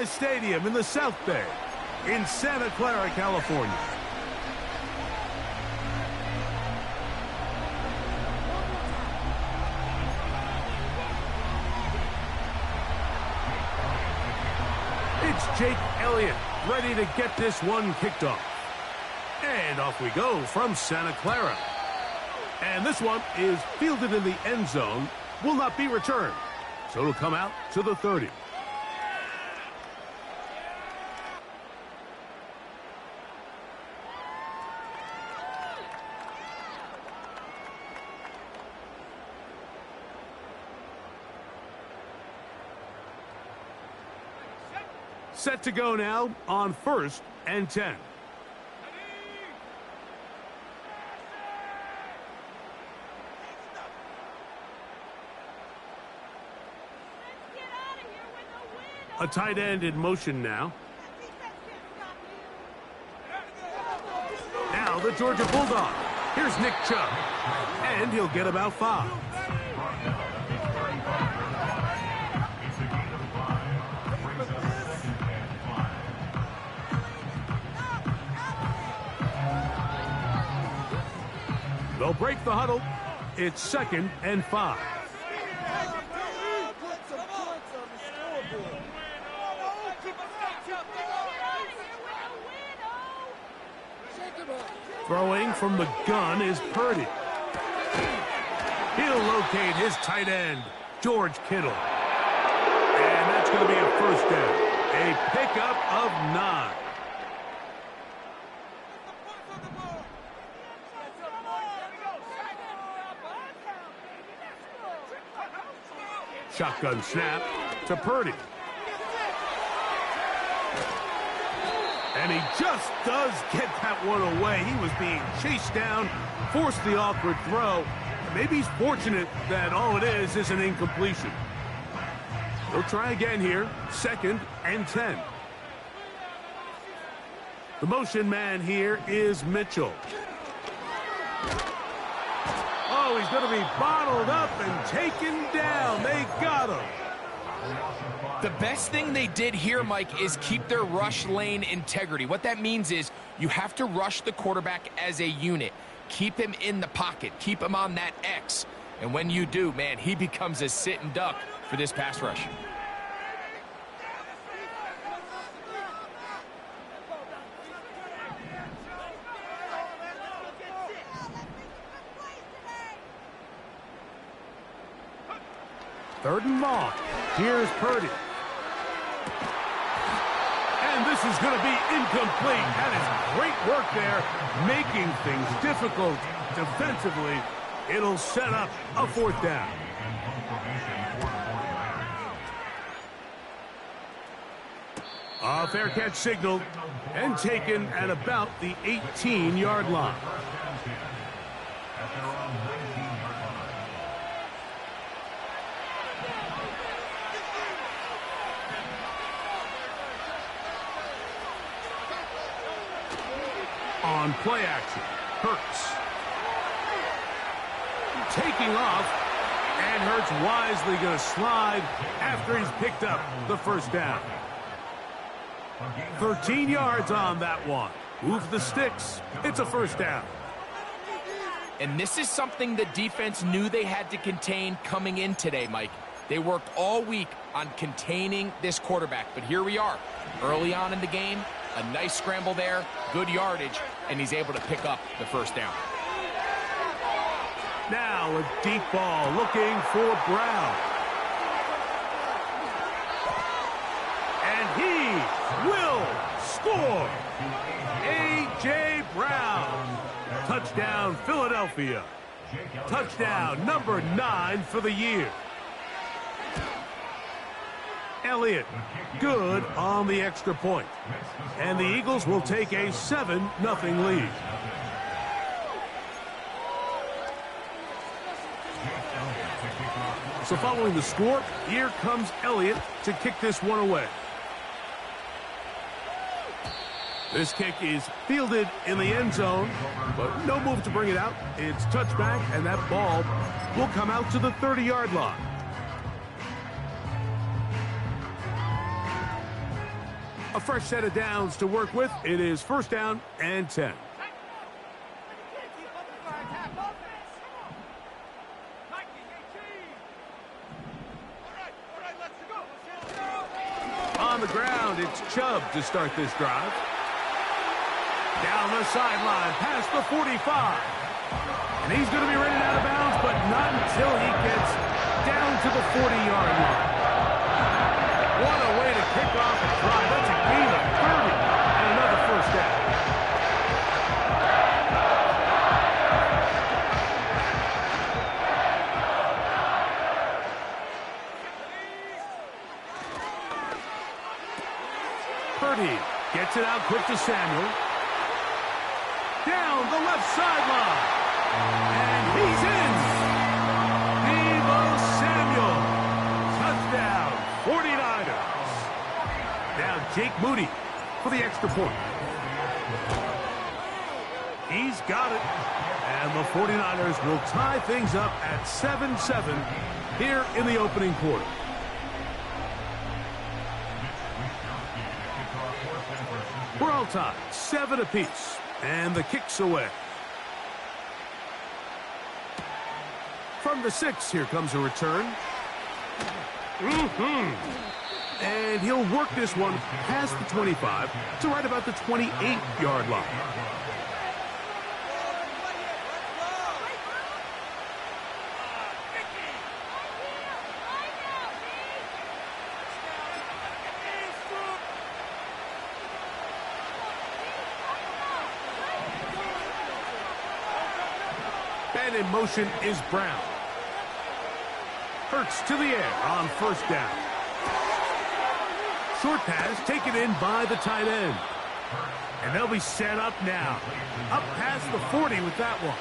SoFi Stadium in the South Bay in Santa Clara, California. It's Jake Elliott ready to get this one kicked off. And off we go from Santa Clara. And this one is fielded in the end zone, will not be returned. So it'll come out to the 30. Set to go now on 1st and 10. A tight end in motion now. Now the Georgia Bulldog. Here's Nick Chubb. And he'll get about 5. They'll break the huddle. It's 2nd and 5. Throwing from the gun is Purdy. He'll locate his tight end, George Kittle. And that's going to be a 1st down. A pickup of 9. Shotgun snap to Purdy. And he just does get that one away. He was being chased down, forced the awkward throw. Maybe he's fortunate that all it is an incompletion. He'll try again here, 2nd and 10. The motion man here is Mitchell. Oh, he's going to be bottled up and taken down. They got him. The best thing they did here, Mike, is keep their rush lane integrity. What that means is you have to rush the quarterback as a unit. Keep him in the pocket. Keep him on that X. And when you do, man, he becomes a sitting duck for this pass rush. Third and long. Here's Purdy. And this is going to be incomplete. That is great work there, making things difficult defensively. It'll set up a 4th down. A fair catch signaled and taken at about the 18-yard line. On play action, Hurts. Taking off, and Hurts wisely going to slide after he's picked up the 1st down. 13 yards on that one. Move the sticks. It's a 1st down. And this is something the defense knew they had to contain coming in today, Mike. They worked all week on containing this quarterback, but here we are. Early on in the game, a nice scramble there, good yardage, and he's able to pick up the 1st down. Now a deep ball looking for Brown. And he will score. A.J. Brown. Touchdown, Philadelphia. Touchdown number 9 for the year. Elliott, good on the extra point. And the Eagles will take a 7-0 lead. So following the score, here comes Elliott to kick this one away. This kick is fielded in the end zone, but no move to bring it out. It's touchback, and that ball will come out to the 30-yard line. A fresh set of downs to work with. It is first down and 10. On the ground, it's Chubb to start this drive. Down the sideline, past the 45. And he's going to be running out of bounds, but not until he gets down to the 40-yard line. What a way to kick off a drive. That's a gain of 30 and another first down. Purdy gets it out quick to Samuel. Down the left sideline. And he's in. Deebo Samuel. Touchdown, 49ers. Now Jake Moody for the extra point. He's got it. And the 49ers will tie things up at 7-7 here in the opening quarter. We're all tied, 7 apiece, and the kick's away. From the 6, here comes a return. And he'll work this one past the 25 to right about the 28-yard line. And in motion is Brown. Hurts to the air on first down. Short pass taken in by the tight end. And they'll be set up now. Up past the 40 with that one.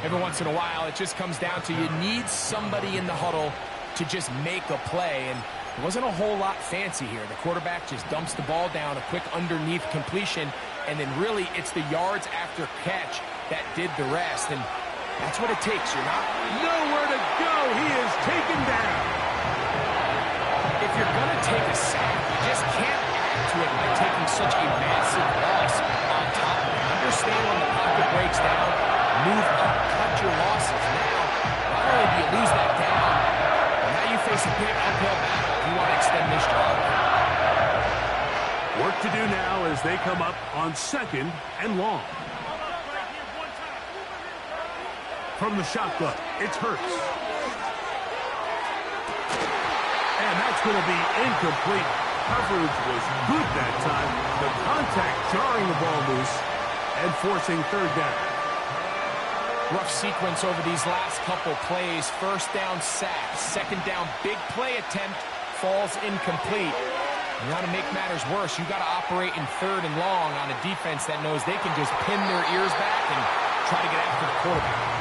Every once in a while, it just comes down to you need somebody in the huddle to just make a play. And it wasn't a whole lot fancy here. The quarterback just dumps the ball down, a quick underneath completion, and then really it's the yards after catch that did the rest. And that's what it takes. You're not nowhere to go. He is taken down. If you're going to take a sack, you just can't add to it by taking such a massive loss on top of it. Understand when the pocket breaks down, move up, cut your losses. Now, not only do you lose that down, but now you face a big uphill battle. You want to extend this drive. Work to do now as they come up on second and long. From the shotgun, it's Hurts. And that's going to be incomplete. Coverage was good that time. The contact jarring the ball loose and forcing third down. Rough sequence over these last couple plays. First down sack. Second down big play attempt falls incomplete. You want to make matters worse. You got to operate in third and long on a defense that knows they can just pin their ears back and try to get after the quarterback.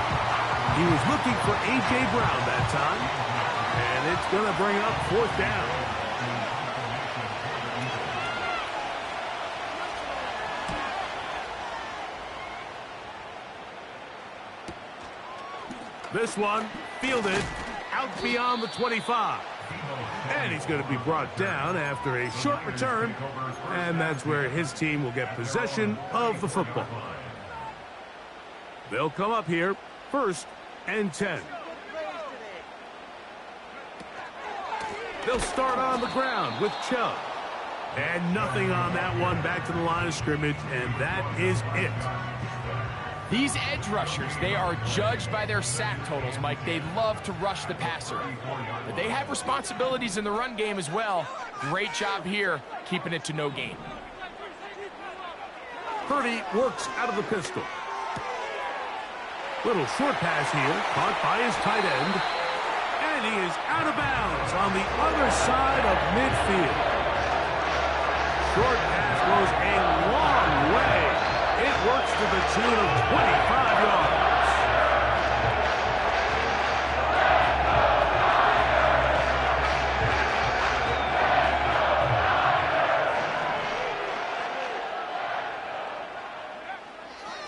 He was looking for A.J. Brown that time, and it's going to bring up fourth down. This one fielded out beyond the 25. And he's going to be brought down after a short return, and that's where his team will get possession of the football. They'll come up here first and 10. They'll start on the ground with Chubb. And nothing on that one, back to the line of scrimmage, and that is it. These edge rushers, they are judged by their sack totals, Mike. They love to rush the passer. But they have responsibilities in the run game as well. Great job here, keeping it to no gain. Purdy works out of the pistol. Little short pass here, caught by his tight end. And he is out of bounds on the other side of midfield. Short pass goes a long way. It works to the tune of 25 yards.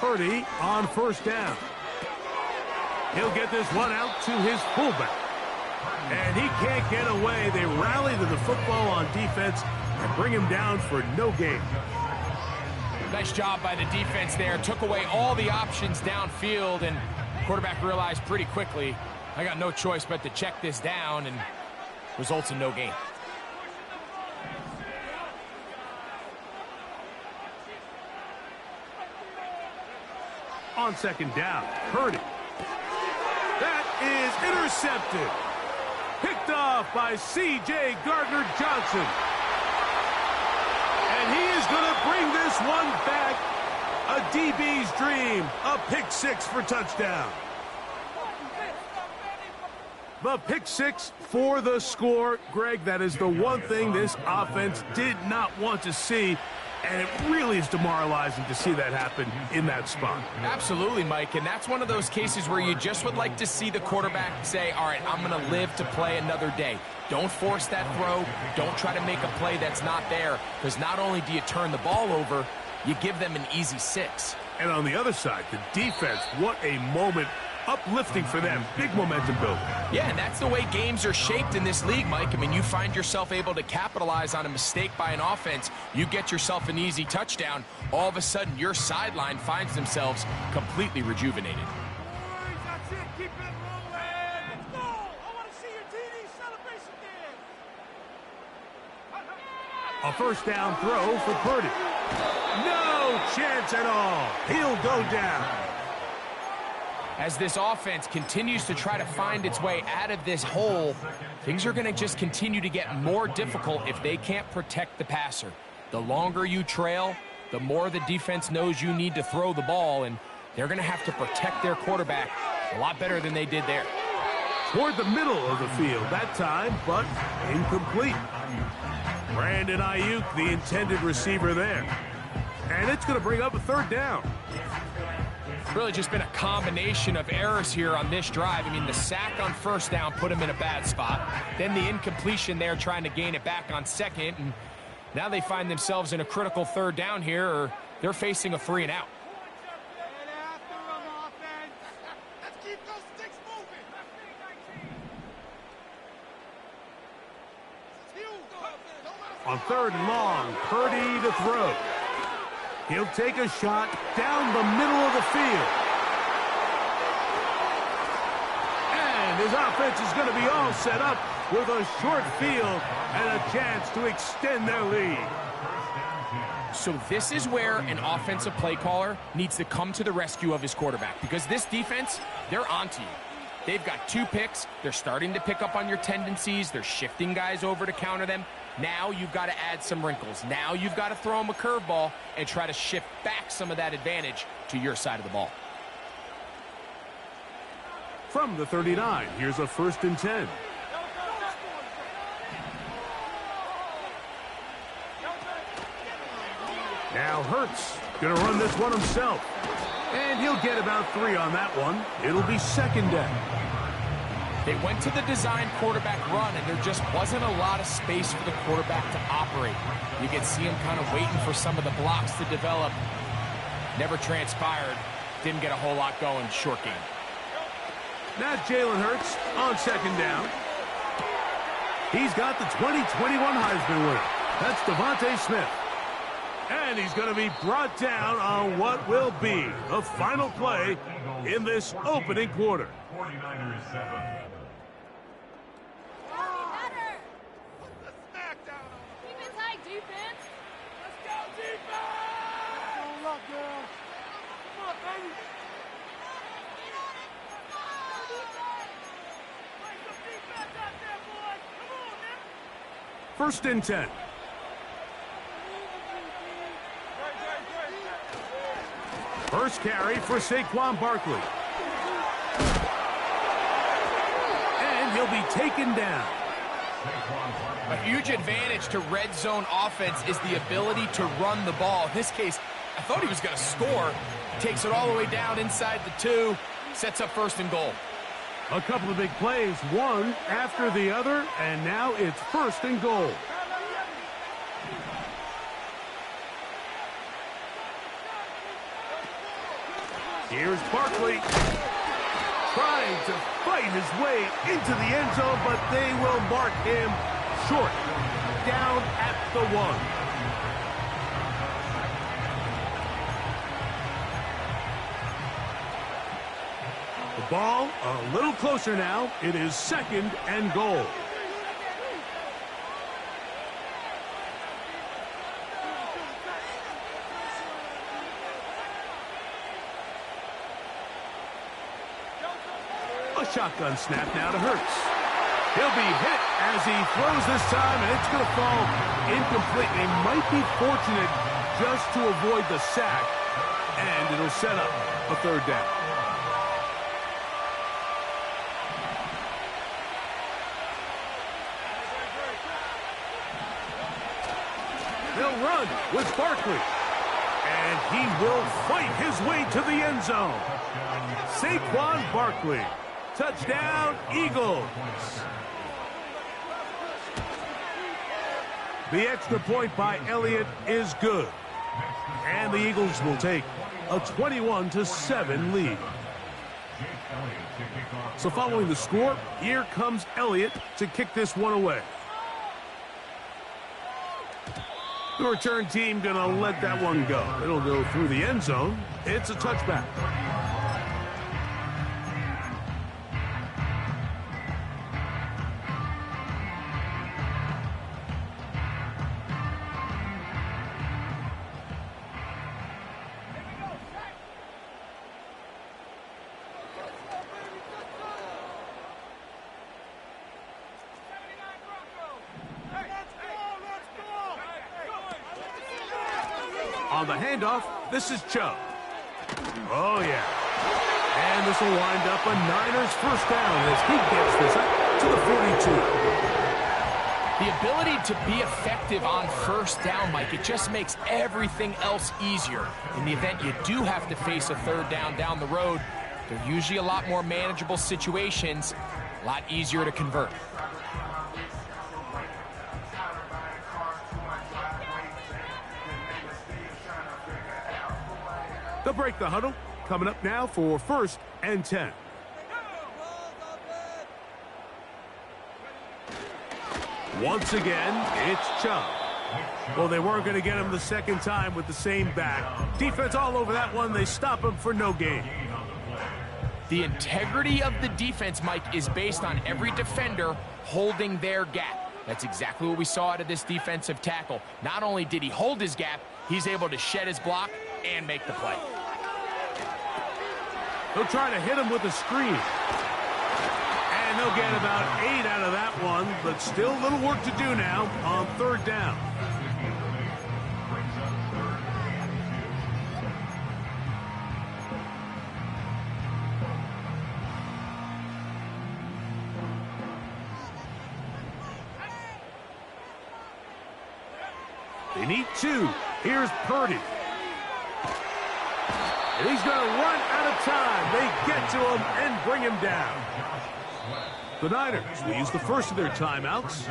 Purdy on first down. He'll get this one out to his fullback. And he can't get away. They rally to the football on defense and bring him down for no gain. Nice job by the defense there. Took away all the options downfield, and quarterback realized pretty quickly, I got no choice but to check this down, and results in no gain. On second down, Purdy. That is intercepted. Picked off by C.J. Gardner-Johnson. And he is going to bring this one back. A DB's dream. A pick six for touchdown. The pick six for the score. Greg, that is the one thing this offense did not want to see. And it really is demoralizing to see that happen in that spot. Absolutely, Mike, and that's one of those cases where you just would like to see the quarterback say, all right, I'm going to live to play another day. Don't force that throw. Don't try to make a play that's not there, because not only do you turn the ball over, you give them an easy 6. And on the other side, the defense, what a moment. Uplifting for them. Big momentum building. Yeah, and that's the way games are shaped in this league, Mike. I mean, you find yourself able to capitalize on a mistake by an offense. You get yourself an easy touchdown. All of a sudden, your sideline finds themselves completely rejuvenated. That's it. Keep it rolling. Let's go. I want to see your TD celebration dance. A first down throw for Purdy. No chance at all. He'll go down. As this offense continues to try to find its way out of this hole, things are going to just continue to get more difficult if they can't protect the passer. The longer you trail, the more the defense knows you need to throw the ball, and they're going to have to protect their quarterback a lot better than they did there. Toward the middle of the field that time, but incomplete. Brandon Ayuk, the intended receiver there. And it's going to bring up a third down. Really just been a combination of errors here on this drive. I mean, the sack on first down put him in a bad spot. Then the incompletion there trying to gain it back on second. And now they find themselves in a critical third down here, or they're facing a 3 and out. Let's keep those sticks moving. On third and long, Purdy to throw. He'll take a shot down the middle of the field. And his offense is going to be all set up with a short field and a chance to extend their lead. So this is where an offensive play caller needs to come to the rescue of his quarterback, because this defense, they're onto you. They've got 2 picks. They're starting to pick up on your tendencies. They're shifting guys over to counter them. Now you've got to add some wrinkles. Now you've got to throw them a curveball and try to shift back some of that advantage to your side of the ball. From the 39, here's a 1st and 10. Now Hurts going to run this one himself. And he'll get about 3 on that one. It'll be 2nd down. They went to the design quarterback run, and there just wasn't a lot of space for the quarterback to operate. You could see him kind of waiting for some of the blocks to develop. Never transpired. Didn't get a whole lot going. Short game. Now Jalen Hurts on 2nd down. He's got the 2021 Heisman winner. That's Devontae Smith. And he's going to be brought down on what will be the final play in this opening quarter. 49ers 7. First and 10. First carry for Saquon Barkley. And he'll be taken down. A huge advantage to red zone offense is the ability to run the ball. In this case, I thought he was going to score. Takes it all the way down inside the 2. Sets up 1st and goal. A couple of big plays, one after the other, and now it's 1st and goal. Here's Barkley. trying to fight his way into the end zone, but they will mark him short. Down at the 1. The ball a little closer now. It is 2nd and goal. A shotgun snap now to Hurts. He'll be hit as he throws this time, and it's going to fall incomplete. They might be fortunate just to avoid the sack, and it'll set up a 3rd down. They'll run with Barkley, and he will fight his way to the end zone. Saquon Barkley. Touchdown, Eagles. The extra point by Elliott is good. And the Eagles will take a 21-7 lead. So following the score, here comes Elliott to kick this one away. The return team going to let that one go. It'll go through the end zone. It's a touchback. On the handoff, this is Chubb. Oh, yeah. And this will wind up a Niners first down as he gets this up to the 42. The ability to be effective on first down, Mike, it just makes everything else easier. In the event you do have to face a 3rd down the road, they're usually a lot more manageable situations, a lot easier to convert. They'll break the huddle. Coming up now for 1st and 10. Once again, it's Chubb. Well, they weren't going to get him the 2nd time with the same back. Defense all over that one. They stop him for no gain. The integrity of the defense, Mike, is based on every defender holding their gap. That's exactly what we saw out of this defensive tackle. Not only did he hold his gap, he's able to shed his block and make the play. They'll try to hit him with a screen. And they'll get about 8 out of that one, but still little work to do now on 3rd down. They need 2. Here's Purdy. And he's going to run out of time. They get to him and bring him down. The Niners will use the first of their timeouts.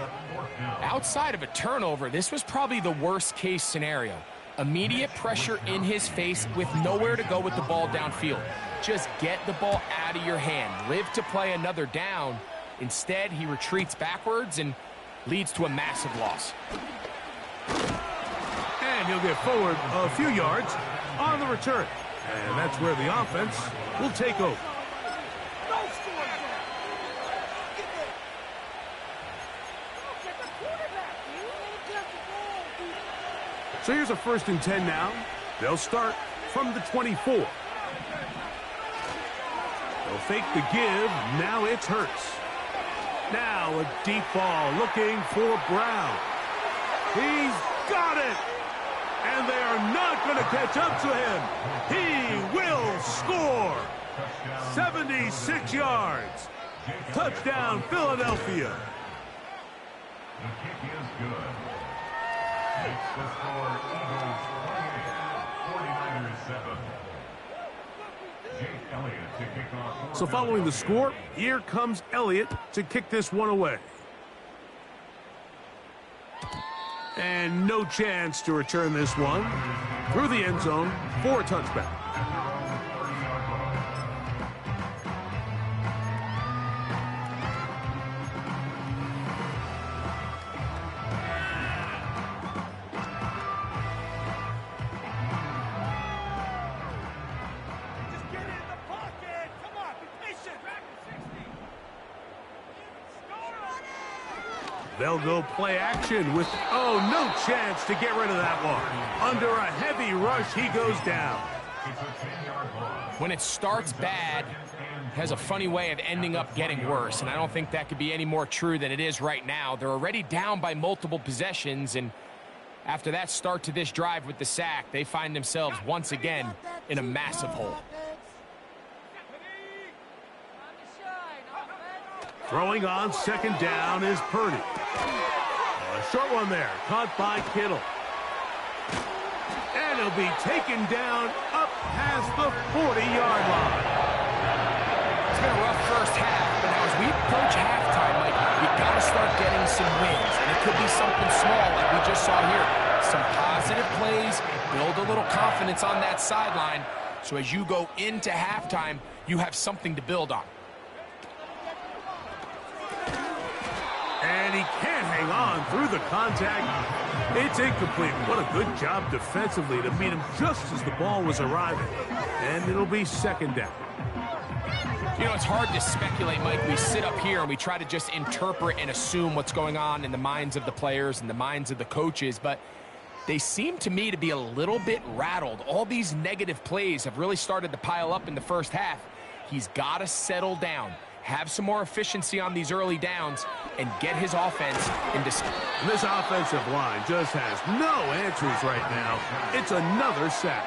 Outside of a turnover, this was probably the worst-case scenario. Immediate pressure in his face with nowhere to go with the ball downfield. Just get the ball out of your hand. Live to play another down. Instead, he retreats backwards and leads to a massive loss. And he'll get forward a few yards on the return. And that's where the offense will take over. So here's a 1st and 10 now. They'll start from the 24. They'll fake the give. Now it's Hurts. Now a deep ball looking for Brown. He's got it. And they are not going to catch up to him. He will score. 76 yards. Touchdown, Philadelphia. The kick is good. Makes the score Eagles 28, 49ers 7. Jake Elliott to kick off. So following the score, here comes Elliott to kick this one away. And no chance to return this one through the end zone for a touchback. They'll go play action with, oh, no chance to get rid of that one. Under a heavy rush, he goes down. When it starts bad, it has a funny way of ending up getting worse, and I don't think that could be any more true than it is right now. They're already down by multiple possessions, and after that start to this drive with the sack, they find themselves once again in a massive hole. Throwing on second down is Purdy. A short one there, caught by Kittle. And he'll be taken down up past the 40-yard line. It's been a rough first half, but now as we approach halftime, Mike, we got to start getting some wins. And it could be something small like we just saw here. Some positive plays, build a little confidence on that sideline. So as you go into halftime, you have something to build on. And he can't hang on through the contact. It's incomplete. What a good job defensively to meet him just as the ball was arriving. And it'll be second down. You know, it's hard to speculate, Mike. We sit up here and we try to just interpret and assume what's going on in the minds of the players and the minds of the coaches, but they seem to me to be a little bit rattled. All these negative plays have really started to pile up in the first half. He's got to settle down, have some more efficiency on these early downs, and get his offense into... This offensive line just has no answers right now. It's another sack.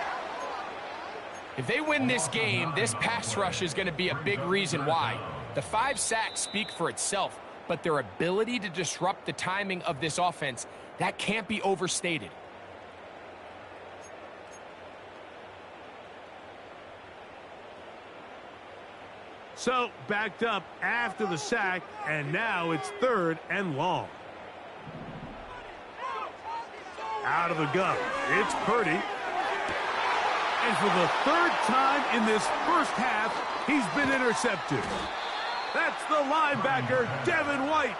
If they win this game, this pass rush is going to be a big reason why. The 5 sacks speak for itself, but their ability to disrupt the timing of this offense, that can't be overstated. So, backed up after the sack, and now it's third and long. Out of the gun, it's Purdy. And for the third time in this first half, he's been intercepted. That's the linebacker, Devin White.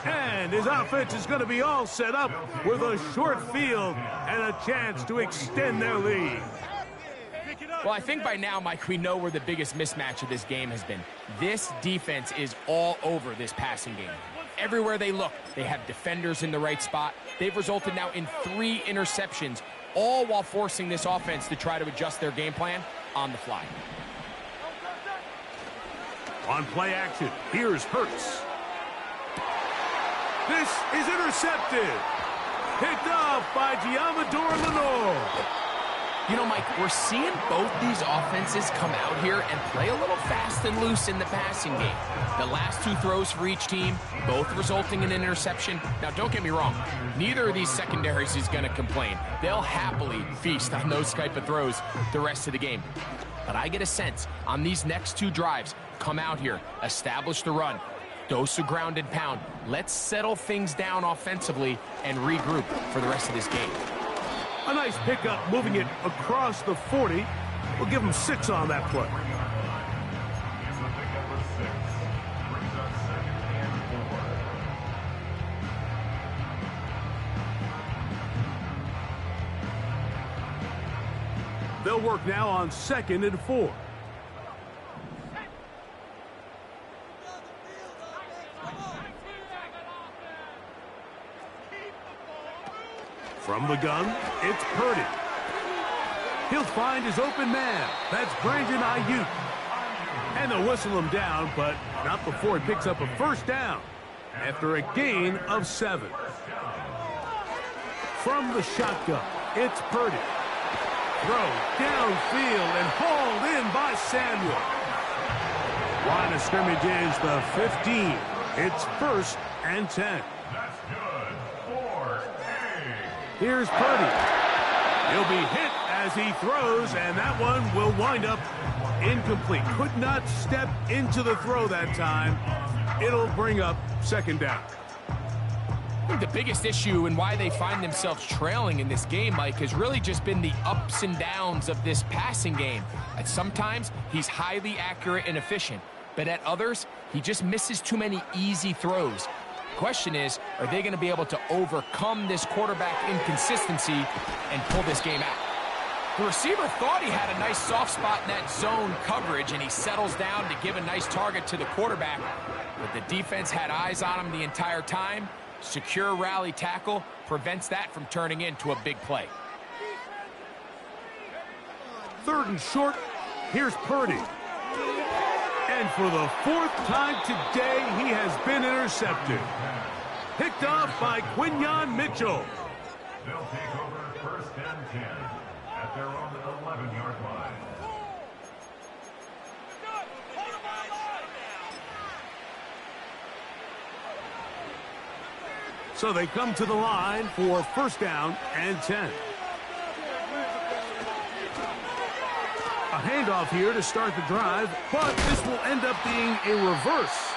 And his offense is going to be all set up with a short field and a chance to extend their lead. Well, I think by now, Mike, we know where the biggest mismatch of this game has been. This defense is all over this passing game. Everywhere they look, they have defenders in the right spot. They've resulted now in 3 interceptions, all while forcing this offense to try to adjust their game plan on the fly. On play action, here's Hurts. This is intercepted. Picked off by Diamador Lenore. You know, Mike, we're seeing both these offenses come out here and play a little fast and loose in the passing game. The last 2 throws for each team, both resulting in an interception. Now, don't get me wrong. Neither of these secondaries is going to complain. They'll happily feast on those type of throws the rest of the game. But I get a sense on these next 2 drives, come out here, establish the run, dose of ground and pound. Let's settle things down offensively and regroup for the rest of this game. A nice pickup, moving it across the 40. We'll give him 6 on that play. They'll work now on 2nd and 4. From the gun, it's Purdy. He'll find his open man. That's Brandon Ayuk. And they'll whistle him down, but not before he picks up a first down after a gain of 7. From the shotgun, it's Purdy. Throw downfield and hauled in by Samuel. Line of scrimmage is the 15. It's 1st and 10. Here's Purdy. He'll be hit as he throws, and that one will wind up incomplete. Could not step into the throw that time. It'll bring up 2nd down. I think the biggest issue and why they find themselves trailing in this game, Mike, has really just been the ups and downs of this passing game. At sometimes, he's highly accurate and efficient, but at others, he just misses too many easy throws. Question is, are they going to be able to overcome this quarterback inconsistency and pull this game out? The receiver thought he had a nice soft spot in that zone coverage, and he settles down to give a nice target to the quarterback. But the defense had eyes on him the entire time, Secure rally tackle prevents that from turning into a big play. 3rd and short. Here's Purdy. And for the 4th time today, he has been intercepted. Picked off by Quinyon Mitchell. They'll take over 1st and 10 at their own 11-yard line. So they come to the line for 1st down and 10. A handoff here to start the drive, but this will end up being a reverse.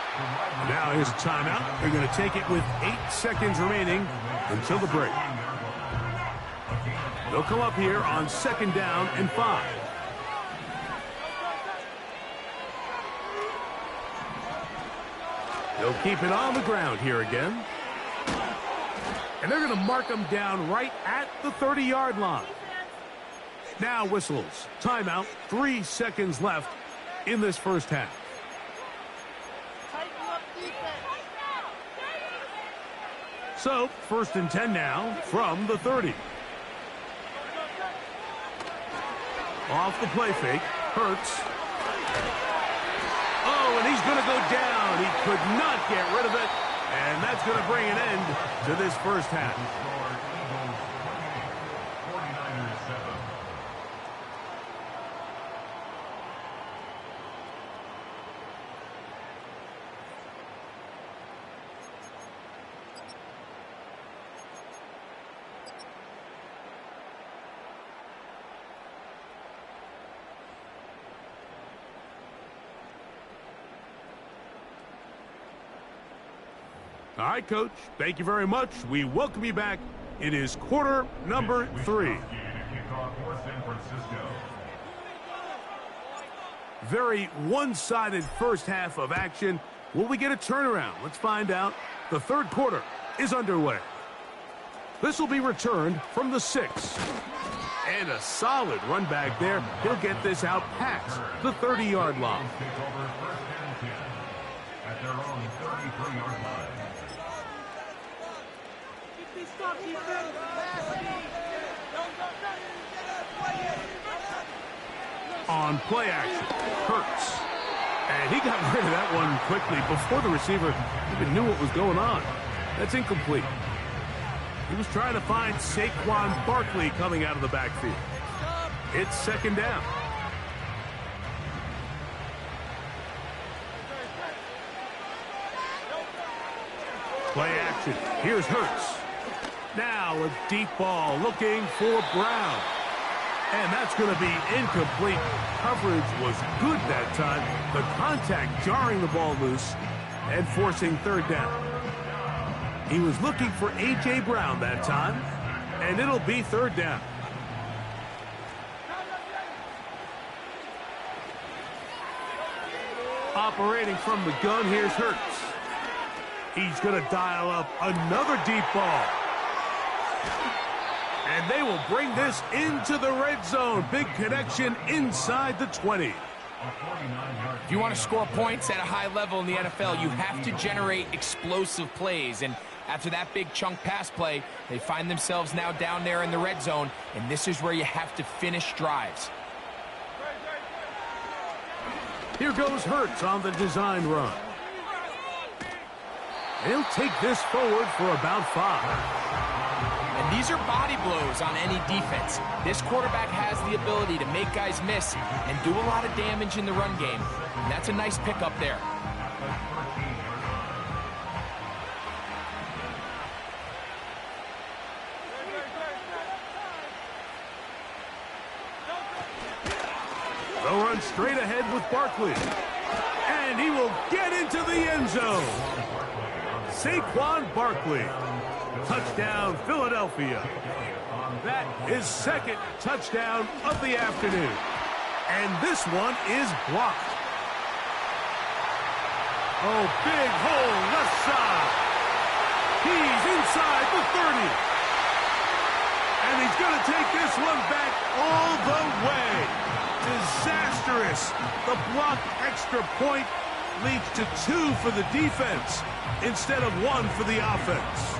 Now here's a timeout. They're going to take it with 8 seconds remaining until the break. They'll come up here on 2nd down and 5. They'll keep it on the ground here again. And they're going to mark them down right at the 30-yard line. Now whistles. Timeout. 3 seconds left in this 1st half. So, 1st and 10 now from the 30. Off the play fake. Hurts. Oh, and he's going to go down. He could not get rid of it. And that's going to bring an end to this 1st half. 49ers 7. All right, Coach. Thank you very much. We welcome you back. It is quarter number 3. Very one-sided 1st half of action. Will we get a turnaround? Let's find out. The 3rd quarter is underway. This will be returned from the 6. And a solid run back there. He'll get this out past the 30-yard line. At their own 33-yard line. On play action, Hurts. And he got rid of that one quickly before the receiver even knew what was going on. That's incomplete. He was trying to find Saquon Barkley coming out of the backfield. It's 2nd down. Play action. Here's Hurts. Now a deep ball looking for Brown. And that's going to be incomplete. Coverage was good that time. The contact jarring the ball loose and forcing 3rd down. He was looking for A.J. Brown that time, and it'll be 3rd down. Operating from the gun, here's Hurts. He's going to dial up another deep ball. And they will bring this into the red zone. Big connection inside the 20. If you want to score points at a high level in the NFL, you have to generate explosive plays. And after that big chunk pass play, they find themselves now down there in the red zone. And this is where you have to finish drives. Here goes Hurts on the design run. He'll take this forward for about 5. And these are body blows on any defense. This quarterback has the ability to make guys miss and do a lot of damage in the run game. And that's a nice pickup there. They'll run straight ahead with Barkley. And he will get into the end zone. Saquon Barkley. Touchdown, Philadelphia. That is 2nd touchdown of the afternoon. And this one is blocked. Oh, big hole left side. He's inside the 30. And he's going to take this one back all the way. Disastrous. The blocked extra point leads to 2 for the defense instead of 1 for the offense.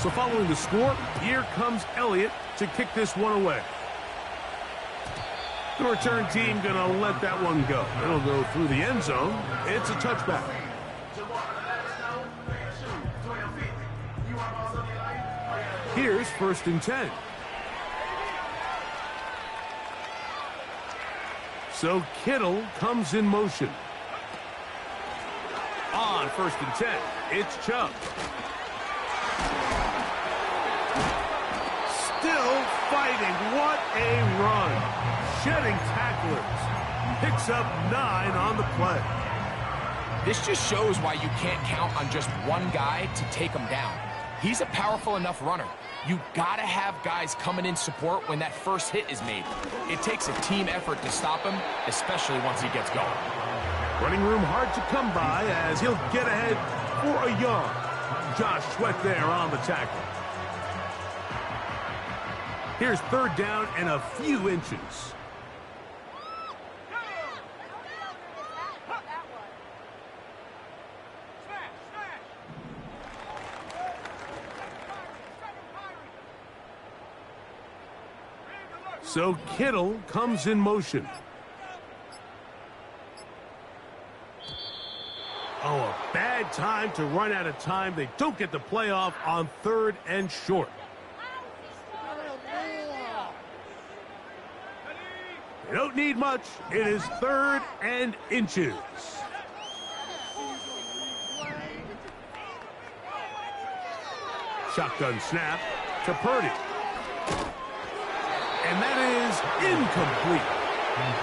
So following the score, here comes Elliott to kick this one away. The return team going to let that one go. It'll go through the end zone. It's a touchback. Here's 1st and 10. So Kittle comes in motion. On 1st and 10, it's Chubb. Still fighting. What a run. Shedding tacklers. Picks up 9 on the play. This just shows why you can't count on just one guy to take him down. He's a powerful enough runner. You gotta have guys coming in support when that first hit is made. It takes a team effort to stop him, especially once he gets going. Running room hard to come by as he'll get ahead for a yard. Josh Sweat there on the tackle. Here's 3rd down and a few inches. So Kittle comes in motion. Oh, a bad time to run out of time. They don't get the play off on 3rd and short. They don't need much. It is 3rd and inches. Shotgun snap to Purdy. And that is incomplete.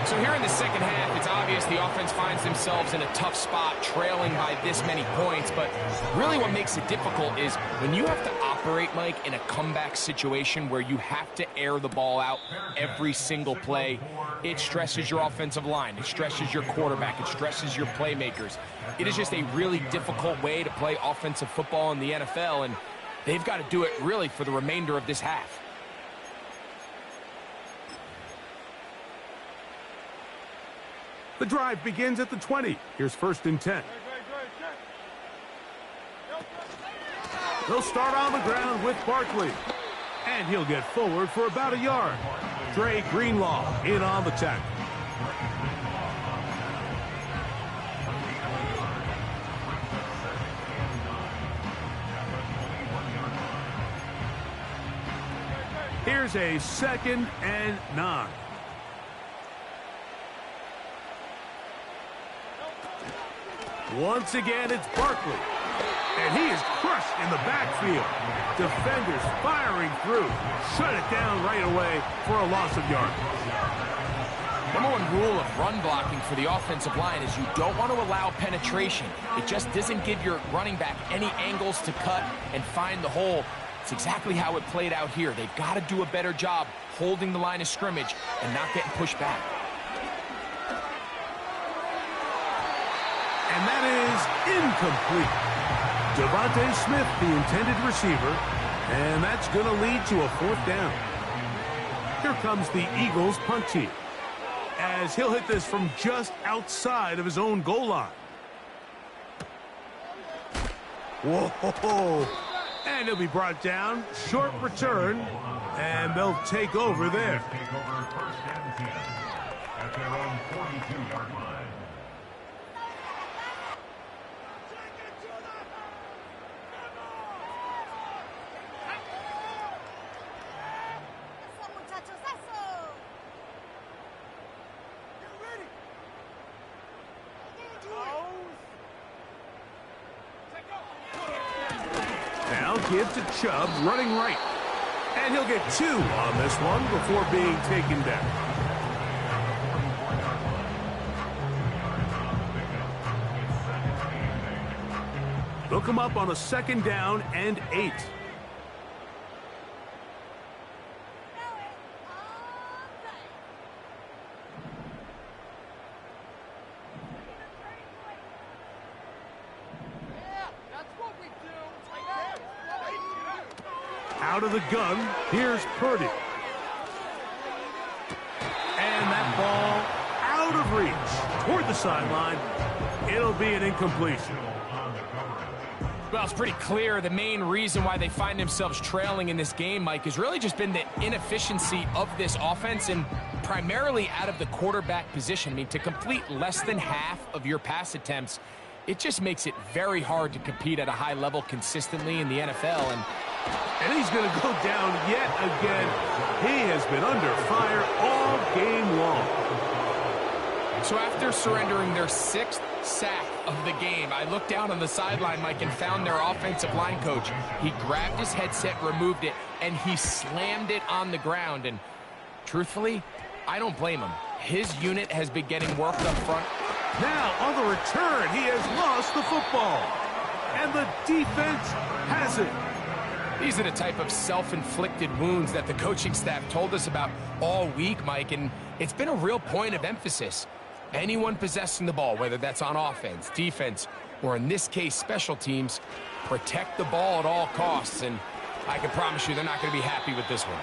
So here in the second half, it's obvious the offense finds themselves in a tough spot, trailing by this many points. But really what makes it difficult is when you have to operate, Mike, in a comeback situation where you have to air the ball out every single play, it stresses your offensive line. It stresses your quarterback. It stresses your playmakers. It is just a really difficult way to play offensive football in the NFL, and they've got to do it really for the remainder of this half. The drive begins at the 20. Here's 1st and 10. They'll start on the ground with Barkley. And he'll get forward for about a yard. Dre Greenlaw in on the tackle. Here's a 2nd and 9. Once again, it's Barkley. And he is crushed in the backfield. Defenders firing through. Shut it down right away for a loss of yardage. Number 1 rule of run blocking for the offensive line is you don't want to allow penetration. It just doesn't give your running back any angles to cut and find the hole. It's exactly how it played out here. They've got to do a better job holding the line of scrimmage and not getting pushed back. And that is incomplete. Devontae Smith, the intended receiver, and that's going to lead to a 4th down. Here comes the Eagles punt team, as he'll hit this from just outside of his own goal line. Whoa! And he'll be brought down. Short return, and they'll take over there. Take over 1st and 10 at their own 42-yard line. Give to Chubb, running right. And he'll get 2 on this one before being taken down. They'll come up on a 2nd down and 8. Out of the gun, here's Purdy. And that ball out of reach toward the sideline. It'll be an incompletion. Well, it's pretty clear the main reason why they find themselves trailing in this game, Mike, has really just been the inefficiency of this offense and primarily out of the quarterback position. I mean, to complete less than half of your pass attempts, it just makes it very hard to compete at a high level consistently in the NFL. And he's going to go down yet again. He has been under fire all game long. So after surrendering their 6th sack of the game, I looked down on the sideline, Mike, and found their offensive line coach. He grabbed his headset, removed it, and he slammed it on the ground. And truthfully, I don't blame him. His unit has been getting worked up front. Now, on the return, he has lost the football. And the defense has it. These are the type of self-inflicted wounds that the coaching staff told us about all week, Mike, and it's been a real point of emphasis. Anyone possessing the ball, whether that's on offense, defense, or in this case, special teams, protect the ball at all costs, and I can promise you they're not going to be happy with this one.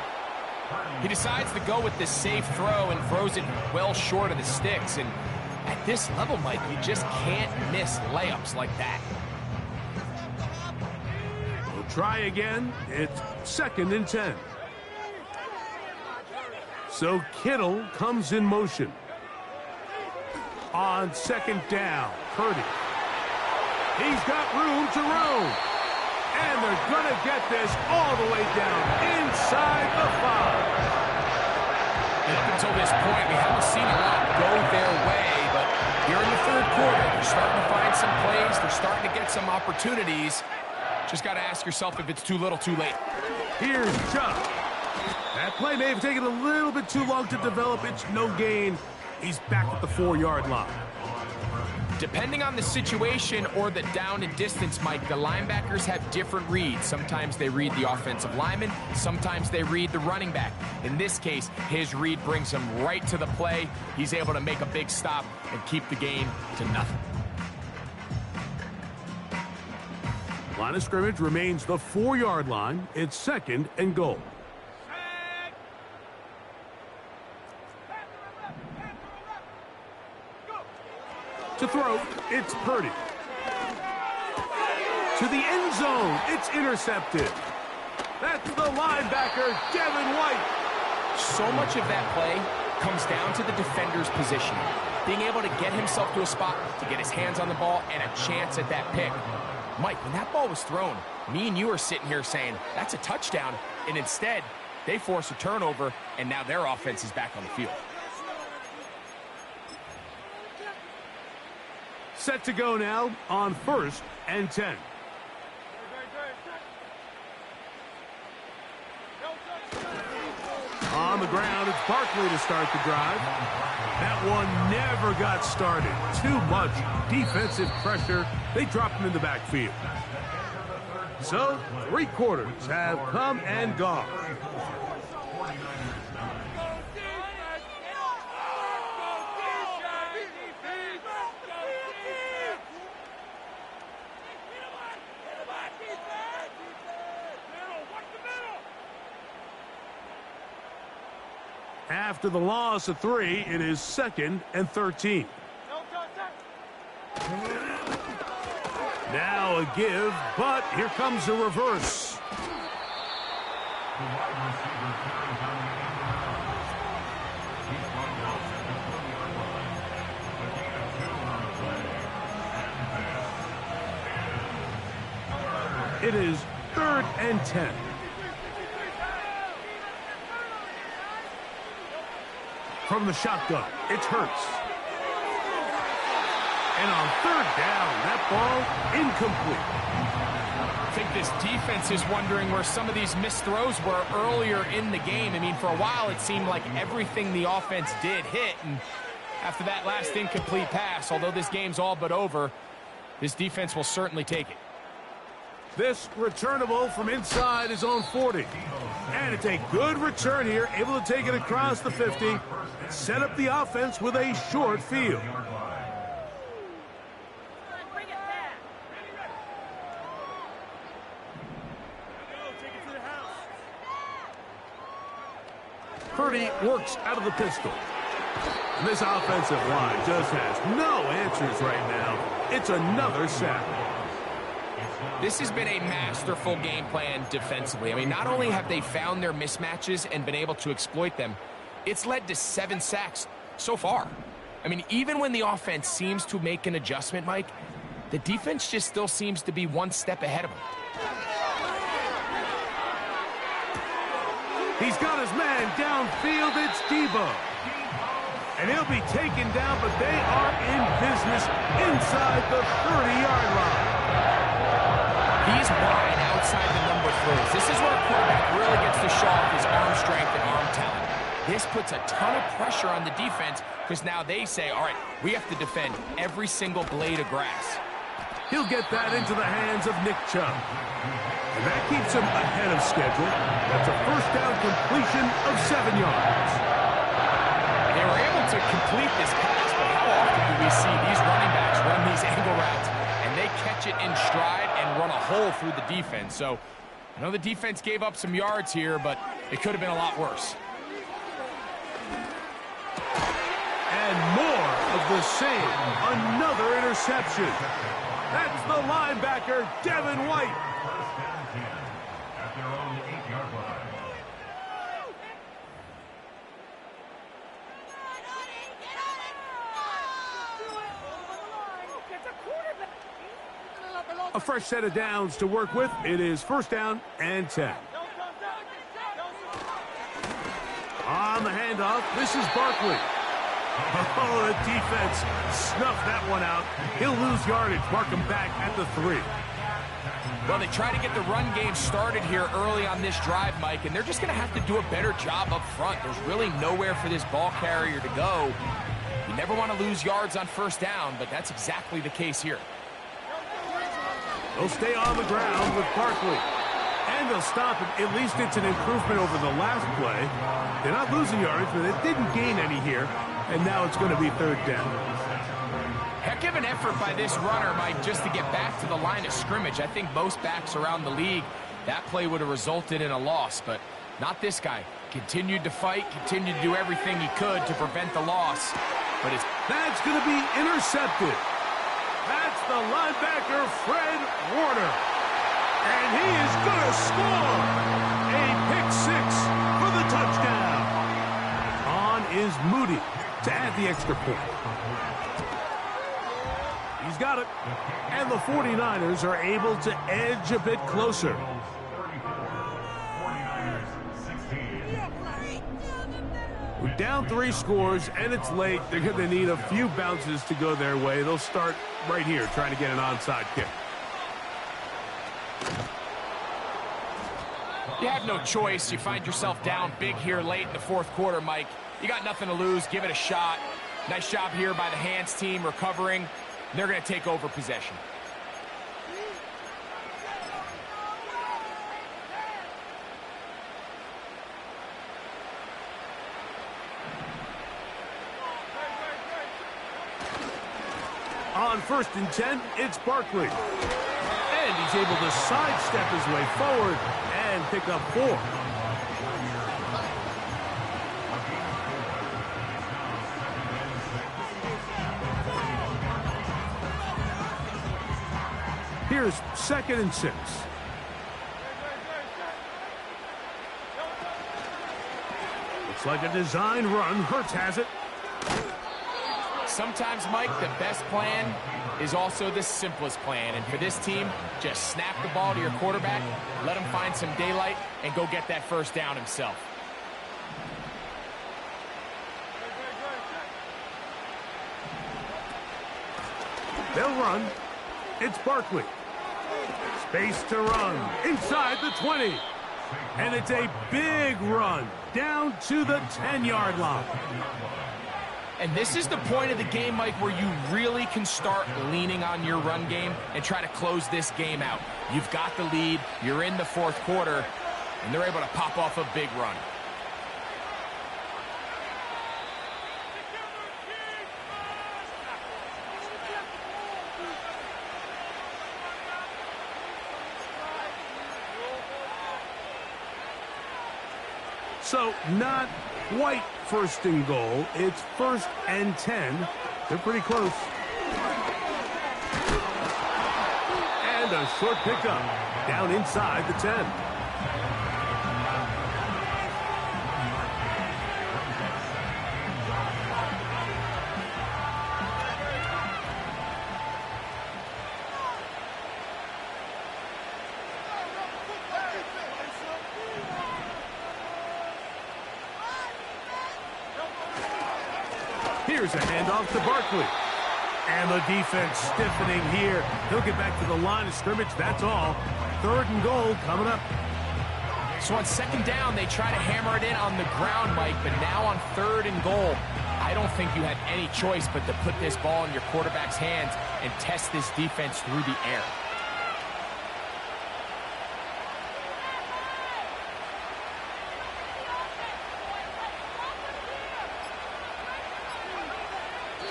He decides to go with this safe throw and throws it well short of the sticks, and at this level, Mike, you just can't miss layups like that. We'll try again. It's 2nd and 10. So Kittle comes in motion. On 2nd down, Purdy. He's got room to roam. And they're going to get this all the way down inside the 5. And up until this point, we haven't seen a lot go their way, but here in the 3rd quarter, they're starting to find some plays. They're starting to get some opportunities. Just got to ask yourself if it's too little, too late. Here's Chubb. That play may have taken a little bit too long to develop. It's no gain. He's back at the 4-yard line. Depending on the situation or the down and distance, Mike, the linebackers have different reads. Sometimes they read the offensive lineman. Sometimes they read the running back. In this case, his read brings him right to the play. He's able to make a big stop and keep the game to nothing. Line of scrimmage remains the 4-yard line. It's 2nd and goal. To throw, it's Purdy. To the end zone, it's intercepted. That's the linebacker, Devin White. So much of that play comes down to the defender's position. Being able to get himself to a spot, to get his hands on the ball, and a chance at that pick. Mike, when that ball was thrown, me and you are sitting here saying, that's a touchdown. And instead, they force a turnover, and now their offense is back on the field. Set to go now on 1st and 10. On the ground, it's Barkley to start the drive. That one never got started. Too much defensive pressure. They dropped him in the backfield. So, 3 quarters have come and gone. After the loss of 3, it is 2nd and 13. Now a give, but here comes the reverse. It is 3rd and 10. From the shotgun, it's Hurts. And on 3rd down, that ball incomplete. I think this defense is wondering where some of these missed throws were earlier in the game. I mean, for a while, it seemed like everything the offense did hit. And after that last incomplete pass, although this game's all but over, this defense will certainly take it. This returnable from inside his own 40. And it's a good return here, able to take it across the 50, set up the offense with a short field. Purdy works out of the pistol. And this offensive line just has no answers right now. It's another sack. This has been a masterful game plan defensively. I mean, not only have they found their mismatches and been able to exploit them, it's led to 7 sacks so far. I mean, even when the offense seems to make an adjustment, Mike, the defense just still seems to be one step ahead of them. He's got his man downfield. It's Debo. And he'll be taken down, but they are in business inside the 30-yard line. He's wide outside the number throws. This is where a quarterback really gets to show off his arm strength and arm talent. This puts a ton of pressure on the defense because now they say, all right, we have to defend every single blade of grass. He'll get that into the hands of Nick Chubb. And that keeps him ahead of schedule. That's a first down completion of 7 yards. They were able to complete this pass, but how often do we see these running backs run these angle routes and they catch it in stride and run a hole through the defense? So I know the defense gave up some yards here, but it could have been a lot worse. And more of the same. Another interception. That's the linebacker, Devin White. First down 10 at their own 8-yard line. A fresh set of downs to work with. It is first down and 10. On the handoff, this is Barkley. Oh, the defense snuffed that one out. He'll lose yardage, mark him back at the 3. Well, they try to get the run game started here early on this drive, Mike, and they're just going to have to do a better job up front. There's really nowhere for this ball carrier to go. You never want to lose yards on first down, but that's exactly the case here. They'll stay on the ground with Barkley. And they'll stop it. At least it's an improvement over the last play. They're not losing yardage, but they didn't gain any here. And now it's going to be third down. Heck of an effort by this runner, Mike, just to get back to the line of scrimmage. I think most backs around the league, that play would have resulted in a loss, but not this guy. Continued to fight, continued to do everything he could to prevent the loss. But that's going to be intercepted. That's the linebacker, Fred Warner. And he is going to score. A pick 6 for the touchdown. On is Moody to add the extra point. He's got it. And the 49ers are able to edge a bit closer. 49ers 16. We're down 3 scores, and it's late. They're going to need a few bounces to go their way. They'll start right here trying to get an onside kick. you have no choice. You find yourself down big here late in the fourth quarter, Mike. You got nothing to lose. Give it a shot. Nice job here by the hands team recovering. They're going to take over possession. On 1st and 10, it's Barkley. And he's able to sidestep his way forward and pick up 4. Here's 2nd and 6. Looks like a design run. Hurts has it. Sometimes, Mike, the best plan is also the simplest plan. And for this team, just snap the ball to your quarterback, let him find some daylight, and go get that first down himself. They'll run. It's Barkley. Space to run. Inside the 20. And it's a big run down to the 10-yard line. And this is the point of the game, Mike, where you really can start leaning on your run game and try to close this game out. You've got the lead, you're in the fourth quarter, and they're able to pop off a big run. So not quite first and goal. It's 1st and 10. They're pretty close. And a short pickup down inside the 10. Here's a handoff to Barkley. And the defense stiffening here. He'll get back to the line of scrimmage, that's all. 3rd and goal coming up. So on 2nd down, they try to hammer it in on the ground, Mike, but now on 3rd and goal, I don't think you had any choice but to put this ball in your quarterback's hands and test this defense through the air.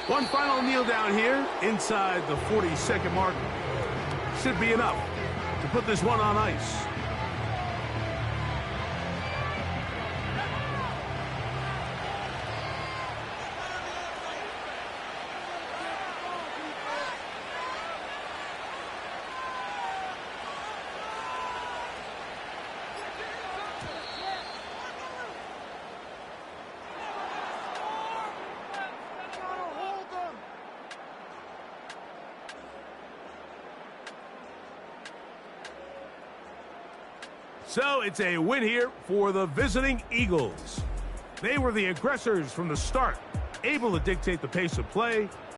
One final kneel down here inside the 40-second mark. Should be enough to put this one on ice. So it's a win here for the visiting Eagles. They were the aggressors from the start, able to dictate the pace of play,